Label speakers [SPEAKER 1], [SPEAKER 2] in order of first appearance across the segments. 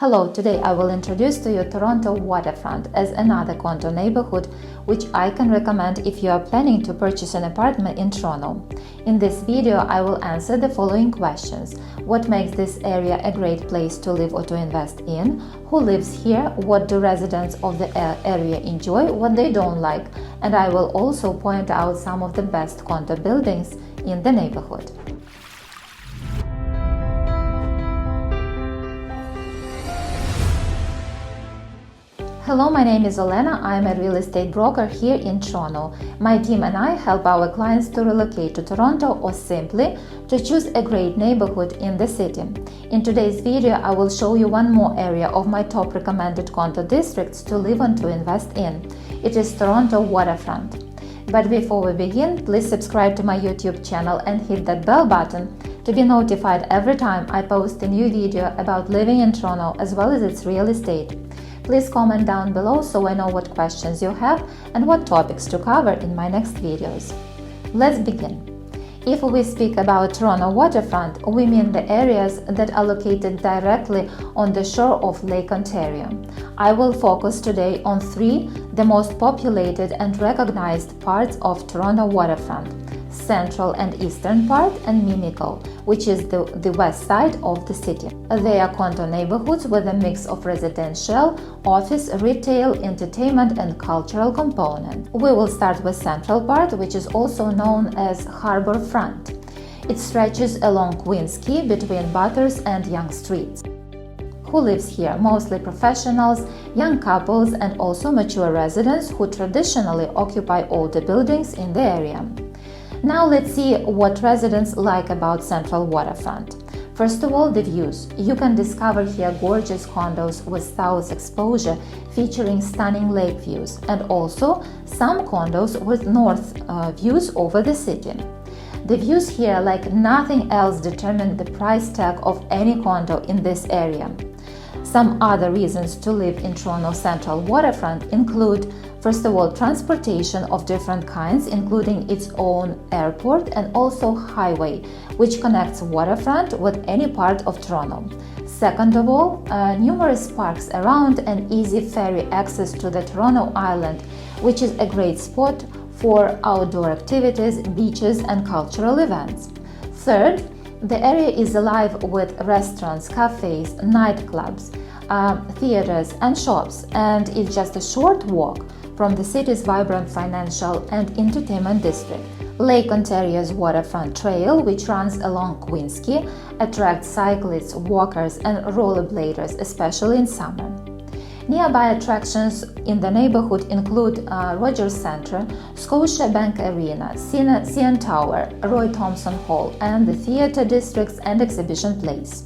[SPEAKER 1] Hello, today I will introduce to you Toronto Waterfront as another condo neighborhood which I can recommend if you are planning to purchase an apartment in Toronto. In this video, I will answer the following questions. What makes this area a great place to live or to invest in? Who lives here? What do residents of the area enjoy? What they don't like? And I will also point out some of the best condo buildings in the neighborhood. Hello, my name is Olena. I'm a real estate broker here in Toronto. My team and I help our clients to relocate to Toronto or simply to choose a great neighborhood in the city. In today's video, I will show you one more area of my top recommended condo districts to live and to invest in. It is Toronto Waterfront. But before we begin, please subscribe to my YouTube channel and hit that bell button to be notified every time I post a new video about living in Toronto as well as its real estate. Please comment down below so I know what questions you have and what topics to cover in my next videos. Let's begin. If we speak about Toronto Waterfront, we mean the areas that are located directly on the shore of Lake Ontario. I will focus today on three, the most populated and recognized parts of Toronto Waterfront: Central and Eastern part and MIMICO, which is the west side of the city. They are condo neighborhoods with a mix of residential, office, retail, entertainment and cultural component. We will start with Central part, which is also known as Harbor Front. It stretches along Queen's Quay between Bathurst and Yonge Streets. Who lives here? Mostly professionals, young couples and also mature residents who traditionally occupy all the buildings in the area. Now let's see what residents like about Central Waterfront. First of all, the views. You can discover here gorgeous condos with south exposure featuring stunning lake views, and also some condos with north views over the city. The views here, like nothing else, determine the price tag of any condo in this area. Some other reasons to live in Toronto Central Waterfront include, first of all, transportation of different kinds, including its own airport and also highway, which connects waterfront with any part of Toronto. Second of all, numerous parks around and easy ferry access to the Toronto Island, which is a great spot for outdoor activities, beaches and cultural events. Third, the area is alive with restaurants, cafes, nightclubs, theaters and shops, and it's just a short walk from the city's vibrant financial and entertainment district. Lake Ontario's Waterfront Trail, which runs along Queen's Quay, attracts cyclists, walkers and rollerbladers, especially in summer. Nearby attractions in the neighborhood include Rogers Centre, Scotiabank Arena, CN Tower, Roy Thomson Hall, and the theatre districts and exhibition place.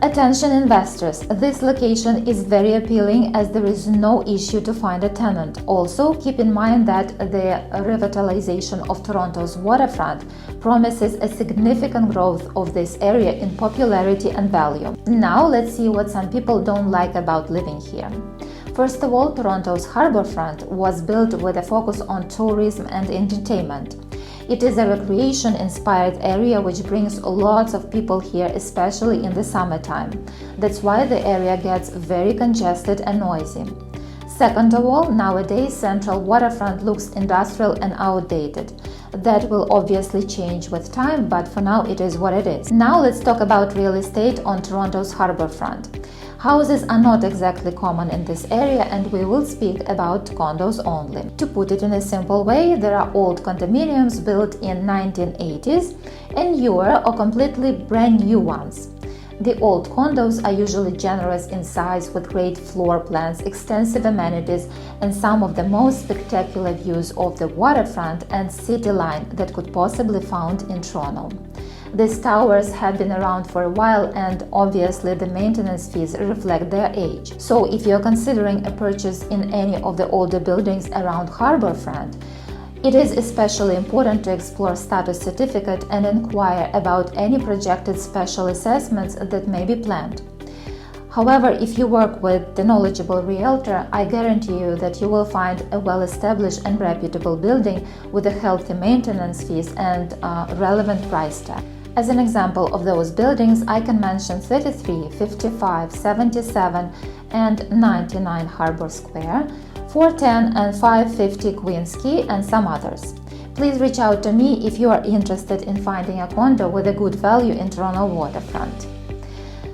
[SPEAKER 1] Attention investors, this location is very appealing as there is no issue to find a tenant. Also, keep in mind that the revitalization of Toronto's waterfront promises a significant growth of this area in popularity and value. Now let's see what some people don't like about living here. First of all, Toronto's harborfront was built with a focus on tourism and entertainment. It is a recreation-inspired area which brings lots of people here, especially in the summertime. That's why the area gets very congested and noisy. Second of all, nowadays Central Waterfront looks industrial and outdated. That will obviously change with time, but for now it is what it is. Now let's talk about real estate on Toronto's harborfront. Houses are not exactly common in this area and we will speak about condos only. To put it in a simple way, there are old condominiums built in 1980s and newer or completely brand new ones. The old condos are usually generous in size with great floor plans, extensive amenities and some of the most spectacular views of the waterfront and city line that could possibly found in Toronto. These towers have been around for a while and obviously the maintenance fees reflect their age. So if you're considering a purchase in any of the older buildings around Harborfront, it is especially important to explore status certificate and inquire about any projected special assessments that may be planned. However, if you work with the knowledgeable realtor, I guarantee you that you will find a well-established and reputable building with a healthy maintenance fees and relevant price tag. As an example of those buildings, I can mention 33, 55, 77, and 99 Harbor Square, 410 and 550 Queens Quay, and some others. Please reach out to me if you are interested in finding a condo with a good value in Toronto waterfront.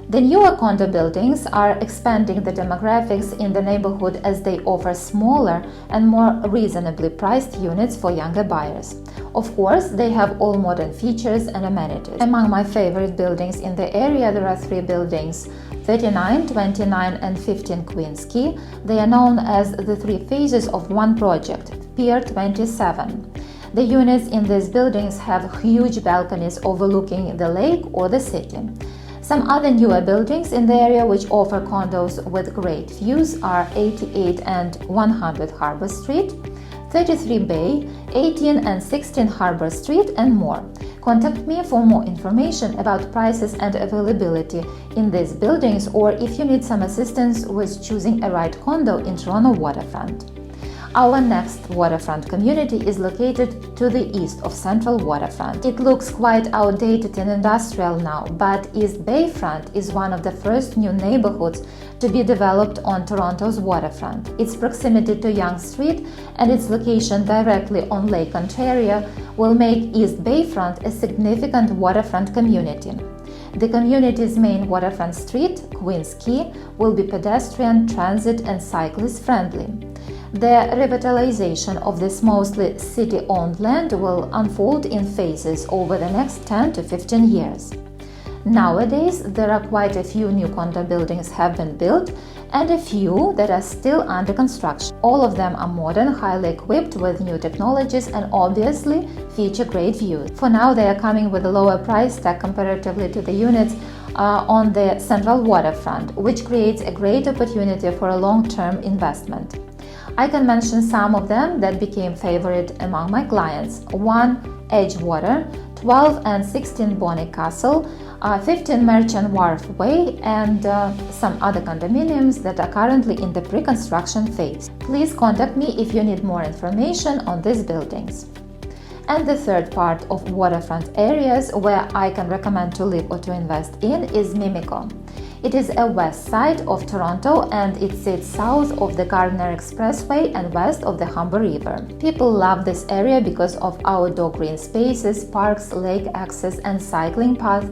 [SPEAKER 1] The newer condo buildings are expanding the demographics in the neighborhood as they offer smaller and more reasonably priced units for younger buyers. Of course, they have all modern features and amenities. Among my favorite buildings in the area, there are 3 buildings: 39, 29, and 15 Queens Quay. They are known as the 3 phases of one project, Pier 27. The units in these buildings have huge balconies overlooking the lake or the city. Some other newer buildings in the area which offer condos with great views are 88 and 100 Harbor Street, 33 Bay, 18 and 16 Harbor Street, and more. Contact me for more information about prices and availability in these buildings, or if you need some assistance with choosing a right condo in Toronto waterfront. Our next waterfront community is located to the east of Central Waterfront. It looks quite outdated and industrial now, but East Bayfront is one of the first new neighborhoods to be developed on Toronto's waterfront. Its proximity to Yonge Street and its location directly on Lake Ontario will make East Bayfront a significant waterfront community. The community's main waterfront street, Queens Quay, will be pedestrian, transit, and cyclist-friendly. The revitalization of this mostly city-owned land will unfold in phases over the next 10 to 15 years. Nowadays, there are quite a few new condo buildings have been built and a few that are still under construction. All of them are modern, highly equipped with new technologies, and obviously feature great views. For now, they are coming with a lower price tag comparatively to the units on the Central Waterfront, which creates a great opportunity for a long-term investment. I can mention some of them that became favorite among my clients: 1 Edgewater, 12 and 16 Bonnie Castle, 15 Merchant Wharf Way, and some other condominiums that are currently in the pre-construction phase. Please contact me if you need more information on these buildings. And the third part of waterfront areas where I can recommend to live or to invest in is MIMICO. It is a west side of Toronto and it sits south of the Gardiner Expressway and west of the Humber River. People love this area because of outdoor green spaces, parks, lake access, and cycling paths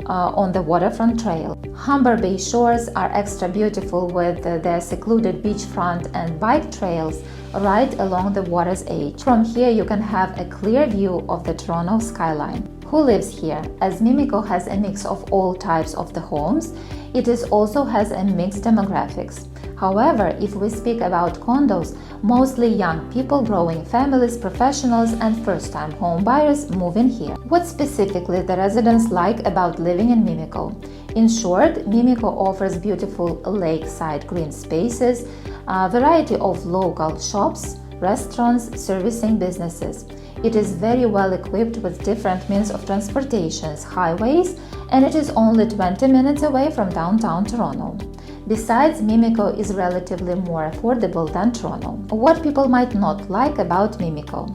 [SPEAKER 1] on the waterfront trail. Humber Bay shores are extra beautiful with their secluded beachfront and bike trails right along the water's edge. From here you can have a clear view of the Toronto skyline. Who lives here? As MIMICO has a mix of all types of the homes, it also has a mixed demographics. However, if we speak about condos, mostly young people, growing families, professionals, and first-time home buyers move in here. What specifically the residents like about living in MIMICO? In short, MIMICO offers beautiful lakeside green spaces, a variety of local shops, restaurants, servicing businesses. It is very well equipped with different means of transportation, highways, and it is only 20 minutes away from downtown Toronto. Besides, MIMICO is relatively more affordable than Toronto. What people might not like about MIMICO?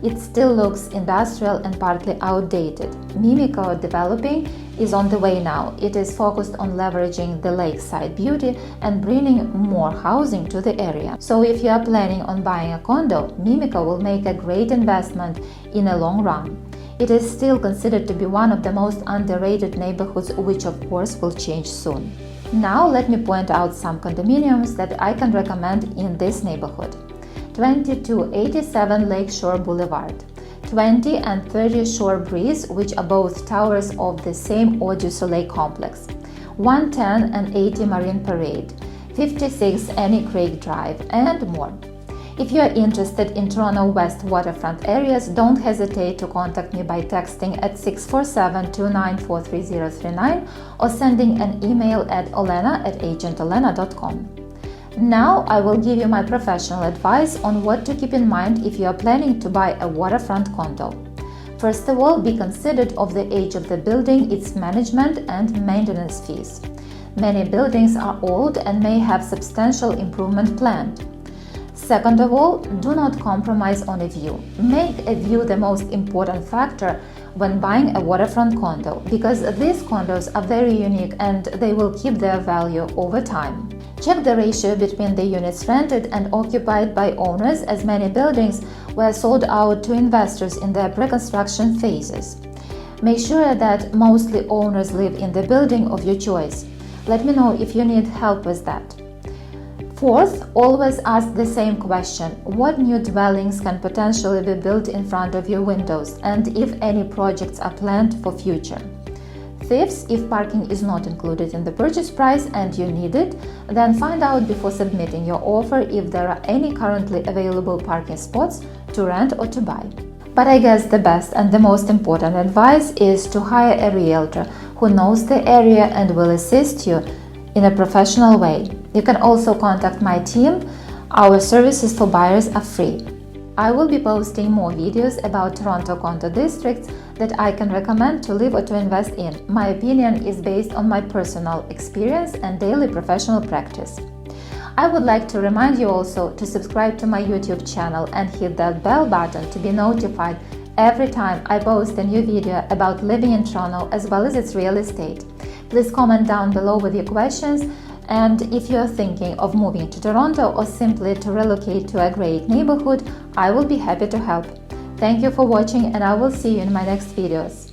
[SPEAKER 1] It still looks industrial and partly outdated. MIMICO developing is on the way now. It is focused on leveraging the lakeside beauty and bringing more housing to the area. So if you are planning on buying a condo, MIMICO will make a great investment in a long run. It is still considered to be one of the most underrated neighborhoods, which of course will change soon. Now let me point out some condominiums that I can recommend in this neighborhood. 2287 Lakeshore Boulevard, 20 and 30 Shore Breeze, which are both towers of the same Eau du Soleil complex, 110 and 80 Marine Parade, 56 Annie Craig Drive, and more. If you are interested in Toronto West waterfront areas, don't hesitate to contact me by texting at 647-294-3039 or sending an email at olena@agentolena.com. Now I will give you my professional advice on what to keep in mind if you are planning to buy a waterfront condo. First of all, be considerate of the age of the building, its management and maintenance fees. Many buildings are old and may have substantial improvement planned. Second of all, do not compromise on a view. Make a view the most important factor when buying a waterfront condo, because these condos are very unique and they will keep their value over time. Check the ratio between the units rented and occupied by owners, as many buildings were sold out to investors in their pre-construction phases. Make sure that mostly owners live in the building of your choice. Let me know if you need help with that. Fourth, always ask the same question: what new dwellings can potentially be built in front of your windows, and if any projects are planned for future. Fifth, if parking is not included in the purchase price and you need it, then find out before submitting your offer if there are any currently available parking spots to rent or to buy. But I guess the best and the most important advice is to hire a realtor who knows the area and will assist you in a professional way. You can also contact my team. Our services for buyers are free. I will be posting more videos about Toronto condo districts that I can recommend to live or to invest in. My opinion is based on my personal experience and daily professional practice. I would like to remind you also to subscribe to my YouTube channel and hit that bell button to be notified every time I post a new video about living in Toronto as well as its real estate. Please comment down below with your questions, and if you're thinking of moving to Toronto or simply to relocate to a great neighborhood, I will be happy to help. Thank you for watching, and I will see you in my next videos.